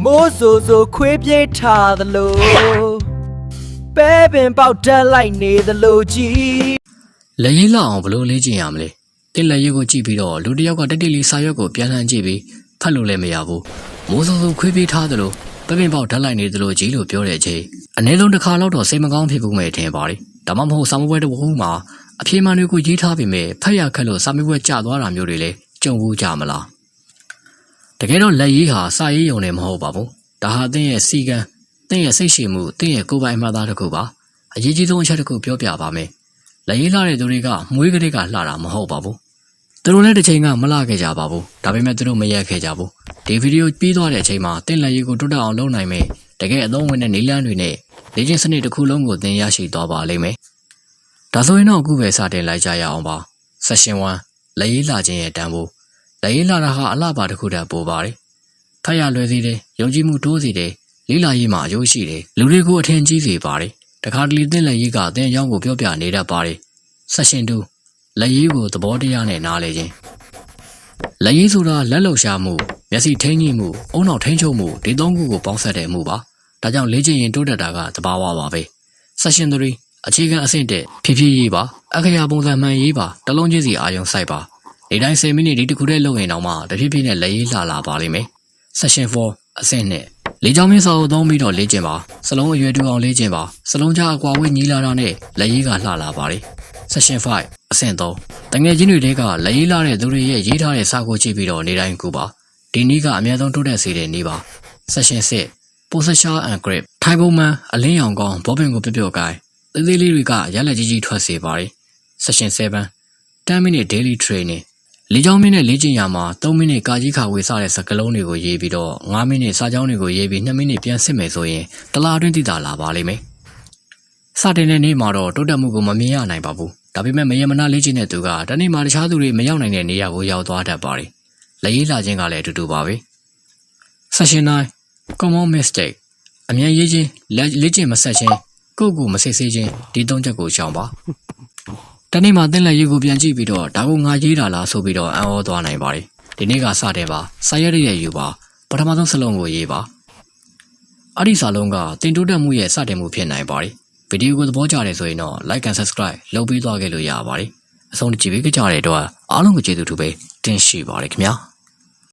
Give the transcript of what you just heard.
မိုးဆိုခွေးပြေးထားသလိုပဲပင်ပေါက်တက်လိုက်နေသလိုကြီးလက်ရည်လောက်အောင်ဘလို့လေးကျင်ရမလဲတင်းလက်ရည်ကိုကြည့်ပြီးတော့လူတစ်ယောက်ကတက်တက်လေးစာရွက်ကိုပြန်လှန်ကြည့်ပြီးဖတ်လို့လည်းမရဘူးမိုးဆိုခွေးပြေးထားသလိုပဲပင်ပေါက်တက်လိုက်နေသလိုကြီးလို့ပြောတဲ့အချိန်အနည်းဆုံးတစ်ခါတော့စိတ်မကောင်းဖြစ်ဖို့မဲ့ထင်ပါတယ်ဒါမှမဟုတ်စာမပွဲတစ်ခုမှာအပြေမှန်တွေကိုရေးထားပြီးမဲ့ဖတ်ရခက်လို့စာမပွဲကျသွားတာမျိုးတွေလည်းကြုံဘူးကြမလားတကယ်တော့လက်ရည်ဟာစာရေးရုံနဲ့မဟုတ်ပါဘူးဒါဟာတင်းရဲ့စီကံတင်းရဲ့စိတ်ရှိမှုတင်းရဲ့ကိုယ်ပိုင်မှတ်သားတစ်ခုပါအရေးကြီးဆုံးအချက်တစ်ခုပြောပြပါမယ်လက်ရည်လှတဲ့သူတွေကမွေးကလေးကလှတာမဟုတ်ပါဘူးသူတို့လည်းတစ်ချိန်ကမလှခဲ့ကြပါဘူးဒါပေမဲ့သူတို့မရက်ခဲ့ကြဘူးဒီဗီဒီယိုပြီးသွားတဲ့အချိန်မှာတင်းလက်ရည်ကိုတွတ်တက်အောင်လုပ်နိုင်မယ်တကယ်အသုံးဝင်တဲ့နည်းလမ်းတွေနဲ့လေ့ကျင့်စနစ်တစ်ခုလုံးကိုသင်ရရှိသွားပါလိမ့်မယ်ဒါဆိုရင်တော့အခုပဲစတင်လိုက်ကြရအောင်ပါ Session 1လက်ရည်လှခြင်းရဲ့တန်ဖိုးလက်ရည်လှတာဟာအလှပါတစ်ခုတည်းပိုပါတယ်ဖတ်ရလွယ်စေတယ်ယုံကြည်မှုတိုးစေတယ်လေးလာရေးမှာအယုံရှိတယ်လူတွေကိုအထင်ကြီးစေပါတယ်တခါတလေသင်လက်ရေးကအသင်အကြောင်းကိုပြောပြနေတတ်ပါတယ် Session 2လက်ရေးကိုသဘောတရားနဲ့နားလည်ခြင်းလက်ရေးဆိုတာလက်လှုပ်ရှားမှုမျက်စိထိန်းညှိမှုအုံနောက်ထိန်းချုပ်မှုဒီသုံးခုကိုပေါင်းစပ်တဲ့မှုပါဒါကြောင့်လေ့ကျင့်ရင်တိုးတက်တာကသဘာဝပါပဲ Session 3အခြေခံအဆင့်တက်ဖြည်းဖြည်းရေးပါအခရာပုံစံမှန်ရေးပါတစ်လုံးချင်းစီအာရုံစိုက်ပါဒီတိုင်း10မိနစ်ဒီတစ်ခုတည်းလုပ်ရင်တော့မှတဖြည်းဖြည်းနဲ့လက်ရေးလှလာပါလိမ့်မယ် Session 4အဆင့်နဲ့လေကြောင်းမင်းစာအုပ်သုံးပြီးတော့လေ့ကျင့်ပါစလုံးအရွယ်တူအောင်လေ့ကျင့်ပါစလုံးကြားအကွာဝေးညီလာတာနဲ့လက်ရေးကလှလာပါလေ Session 5အဆင့်3တငယ်ချင်းတွေတဲကလက်ရေးလှတဲ့သူတွေရဲ့ရေးထားတဲ့စာကိုကြည့်ပြီးတော့နေတိုင်းကူပါဒီနည်းကအများဆုံးတိုးတက်စေတဲ့နည်းပါ Session 6 Possession and Grip ထိုင်ပုံမှန်အလင်းရောင်ကောင်းဘောပင်ကိုပြုတ်ကိုင်းသေးသေးလေးတွေကရက်လက်ကြီးကြီးထွက်စေပါတယ် Session 7 10 minute daily trainingလေကြောင်းမင်းနဲ့လေ့ကျင့်ရမှာ3မိနစ်ကာကြီးခါဝေးစတဲ့စကလုံးတွေကိုရေးပြီးတော့5မိနစ်စာကြောင်းတွေကိုရေးပြီး2မိနစ်ပြန်စစ်မယ်ဆိုရင်တလားအတွင်းသိတာလာပါလိမ့်မယ်စတင်တဲ့နေ့မှာတော့တိုးတက်မှုကိုမမြင်ရနိုင်ပါဘူးဒါပေမဲ့မယမနာလေ့ကျင့်တဲ့သူကတနေ့မှာတခြားသူတွေမရောက်နိုင်တဲ့နေရာကိုရောက်သွားတတ်ပါတယ်လက်ရေးလာခြင်းကလည်းအတူတူပါပဲ Session 9 Common Mistake အမြန်ရေးခြင်းလေ့ကျင့်မဆက်ခြင်းကိုယ့်ကိုမစစ်ဆေးခြင်းဒီ3ချက်ကိုရှောင်ပါတနေ့မှသင်လက်ရေးကိုပြန်ကြည့်ပြီးတော့ဒါကိုငါရေးတာလားဆိုပြီးတော့အံ့ဩသွားနိုင်ပါတယ်ဒီနေ့ကစတဲ့ပါစာရွက်ရဲ့ယူပါပထမဆုံးစလုံးကိုရေးပါအဲ့ဒီစာလုံးကတင်တိုးတက်မှုရဲ့စတင်မှုဖြစ်နိုင်ပါတယ်ဗီဒီယိုကိုသဘောကျတယ်ဆိုရင်တော့ like and subscribe လုပ်ပြီးသွားခဲ့လို့ရပါတယ်အဆုံးကြည့်ပြီးကြတဲ့အတွက်အားလုံးကိုကျေးဇူးတူပဲတင်ရှိပါတယ်ခင်ဗျာ